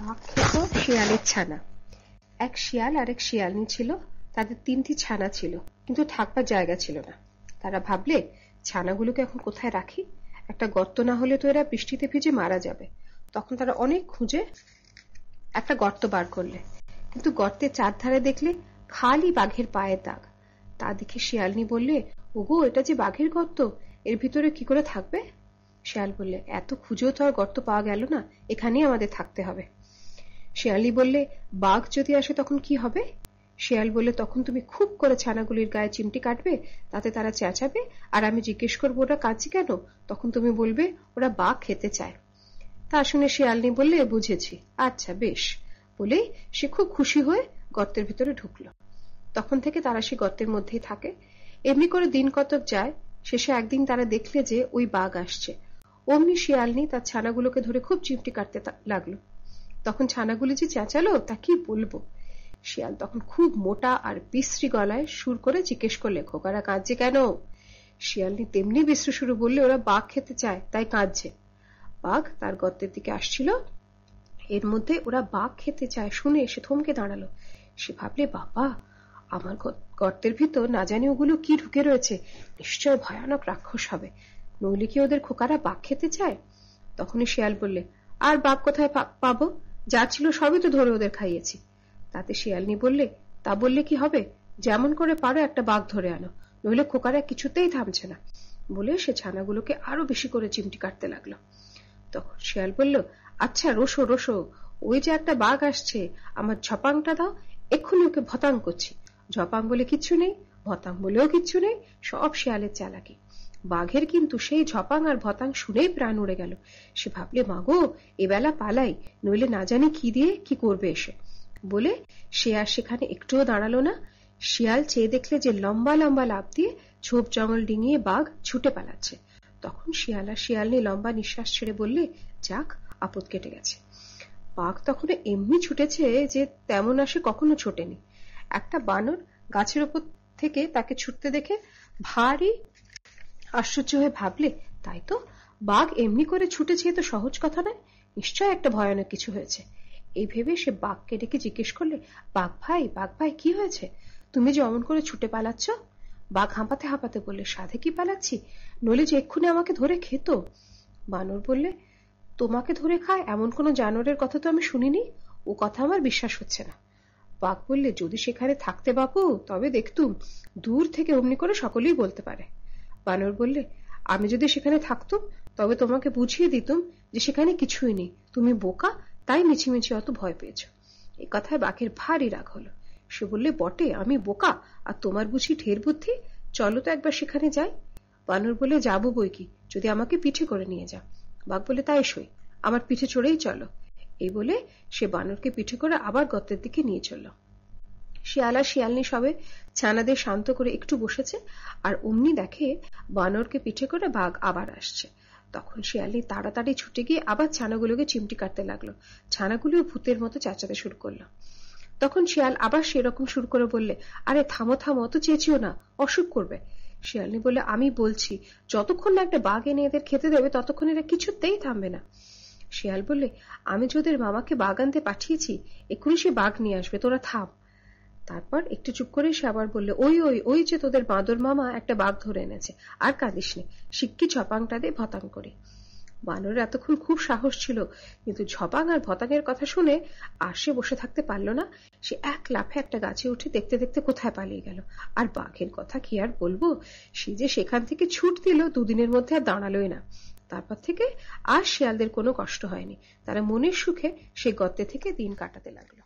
বাঘ খেত শিয়ালের ছানা। এক শিয়াল আর এক শিয়ালনি ছিল। তাদের 3টি ছানা ছিল, কিন্তু থাকবার জায়গা ছিল না। তারা ভাবলে, ছানাগুলোকে এখন কোথায় রাখি? একটা গর্ত না হলে তো এরা বৃষ্টিতে ভিজে মারা যাবে। তখন তারা অনেক খুঁজে একটা গর্ত বার করলে, কিন্তু গর্তের চারধারে দেখলে খালি বাঘের পায়ের দাগ। তা দেখে শিয়ালনি বললে, ওগো, এটা যে বাঘের গর্ত, এর ভিতরে কি করে থাকবে? শিয়াল বললে, এত খুঁজেও তো আর গর্ত পাওয়া গেল না, এখানেই আমাদের থাকতে হবে। শিয়ালনি বললে, বাঘ যদি আসে তখন কি হবে? শিয়াল বললে, তখন তুমি খুব করে ছানাগুলির গায়ে চিমটি কাটবে, তাতে তারা চেঁচাবে, আর আমি জিজ্ঞেস করবো ওরা কাঁদছে কেন, তখন তুমি বলবে ওরা বাঘ খেতে চায়। তা শুনে শিয়ালনি বললে, বুঝেছি, আচ্ছা বেশ, বলেই সে খুব খুশি হয়ে গর্তের ভিতরে ঢুকলো। তখন থেকে তারা সে গর্তের মধ্যেই থাকে। এমনি করে দিন কতক যায়। শেষে একদিন তারা দেখলে যে ওই বাঘ আসছে। অমনি শিয়ালনি তার ছানাগুলোকে ধরে খুব চিমটি কাটতে লাগলো। তখন ছানাগুলি যে চেঁচালো তা কি বলবো। শিয়াল তখন খুব মোটা আর বিশ্রী গলায় সুর করে জিজ্ঞেস করলে, খোকারা কাঁদছে কেন? শিয়ালনি তেমনি বিশ্রী সুরে বললে, ওরা বাঘ খেতে চায়, তাই কাঁদছে। বাঘ তার গর্তের দিকে আসছিল, এর মধ্যে ওরা বাঘ খেতে চায় শুনে সে থমকে দাঁড়ালো। সে ভাবলে, বাবা, আমার গর্তের ভিতর না জানি ওগুলো কি ঢুকে রয়েছে, নিশ্চয় ভয়ানক রাক্ষস হবে, নইলে কি ওদের খোকারা বাঘ খেতে চায়? তখনই শিয়াল বললে, আর বাঘ কোথায় পাবো? যা ছিল সবই তো ধরে ওদের খাইয়েছি। তাতে শিয়ালনি বললে, তা বললে কি হবে? যেমন করে পারো একটা বাঘ ধরে আনো, নইলে খোকারা কিছুতেই থামছে না। বলে সে ছানাগুলোকে আরো বেশি করে চিমটি কাটতে লাগলো। তখন শিয়াল বলল, আচ্ছা রোসো রোসো, ওই যে একটা বাঘ আসছে, আমার ঝপাংটা দাও, এক্ষুনি ওকে ভতাং করছি। ঝপাং বলে কিচ্ছু নেই, ভতাং বলেও কিচ্ছু নেই, সব শিয়ালের চালাকি। বাঘের কিন্তু সেই ঝপাং আর ভতাং শুনেই প্রাণ উড়ে গেল। সে ভাবলে, মাগো, এবেলা পালাই, নইলে না জানি কি দিয়ে কি করবে এসে। বলে সে আর সেখানে একটুও দাঁড়ালো না। শিয়াল চেয়ে দেখলে যে লম্বা লম্বা লাফ দিয়ে ঝোপ জঙ্গল ডিঙিয়ে বাঘ ছুটে পালাচ্ছে। তখন শিয়াল আর শিয়ালনি লম্বা নিঃশ্বাস ছেড়ে বললে, যাক, আপদ কেটে গেছে। বাঘ তখন এমনি ছুটেছে যে তেমন আসে কখনো ছোটেনি। একটা বানর গাছের উপর থেকে তাকে ছুটতে দেখে ভারী আশ্চর্য হয়ে ভাবলে, তাই তো, বাঘ এমনি করে ছুটেছে, তো সহজ কথা নয়, নিশ্চয় একটা ভয়ানক কিছু হয়েছে। এই ভেবে সে বাঘকে ডেকে জিজ্ঞেস করলে, বাঘ ভাই, কি হয়েছে? তুমি যে অমন করে ছুটে পালাচ্ছ? বাঘ হাঁপাতে হাঁপাতে বললে, সাধে কি পালাচ্ছি, নইলে যে এক্ষুনি আমাকে ধরে খেত। বানর বললে, তোমাকে ধরে খায় এমন কোন জানোয়ারের কথা তো আমি শুনিনি, ও কথা আমার বিশ্বাস হচ্ছে না। বাঘ বললে, যদি সেখানে থাকতে বাপু, তবে দেখতুম, দূর থেকে অমনি করে সকলেই বলতে পারে। বানর বললে, আমি যদি সেখানে থাকতুম তবে তোমাকে বুঝিয়ে দিতুম যে সেখানে কিছুই নেই, তুমি বোকা, তাই মিছিমিছি অত ভয় পেয়েছ। এ কথায় বাঘের ভারী রাগ হলো। সে বললে, বটে, আমি বোকা, আর তোমার বুঝি ঢের বুদ্ধি, চলো তো একবার সেখানে যাই। বানর বলে, যাবো বই কি, যদি আমাকে পিঠে করে নিয়ে যাও। বাঘ বলে, তাই সই, আমার পিঠে চড়েই চলো। এই বলে সে বানরকে পিঠে করে আবার গর্তের দিকে নিয়ে চলল। শিয়াল আর শিয়ালনি সবে ছানাদের শান্ত করে একটু বসেছে, আর অমনি দেখে বানরকে পিঠে করে বাঘ আবার আসছে। তখন শিয়ালনি তাড়াতাড়ি ছুটে গিয়ে আবার ছানাগুলোকে চিমটি কাটতে লাগলো। ছানাগুলিও ভূতের মতো চেঁচাতে শুরু করলো। তখন শিয়াল আবার সেরকম শুরু করে বললে, আরে থামো থামো, অত চেঁচিও না, অসুখ করবে। শিয়ালনি বললে, আমি বলছি, যতক্ষণ না একটা বাঘ এনে এদের খেতে দেবে ততক্ষণ এরা কিছুতেই থামবে না। শিয়াল বললে, আমি যে ওদের মামাকে বাঘ আনতে পাঠিয়েছি, এক্ষুনি সে বাঘ নিয়ে আসবে, তোরা থাম। তারপর একটু চুপ করে সে আবার বললে, ওই ওই ওই যে তোদের বাঁদর মামা একটা বাঘ ধরে এনেছে, আর কাঁদিস নে, শিগগির ঝপাংটা দিয়ে ভতাং করি। বানরের এতক্ষণ খুব সাহস ছিল, কিন্তু ঝপাং আর ভতাংয়ের কথা শুনে আর সে বসে থাকতে পারল না। সে এক লাফে একটা গাছে উঠে দেখতে দেখতে কোথায় পালিয়ে গেল। আর বাঘের কথা কি আর বলবো, সে যে সেখান থেকে ছুট দিল, দুদিনের মধ্যে আর দাঁড়ালোই না। তারপর থেকে আর শিয়ালদের কোনো কষ্ট হয়নি, তারা মনের সুখে সে গর্তে থেকে দিন কাটাতে লাগলো।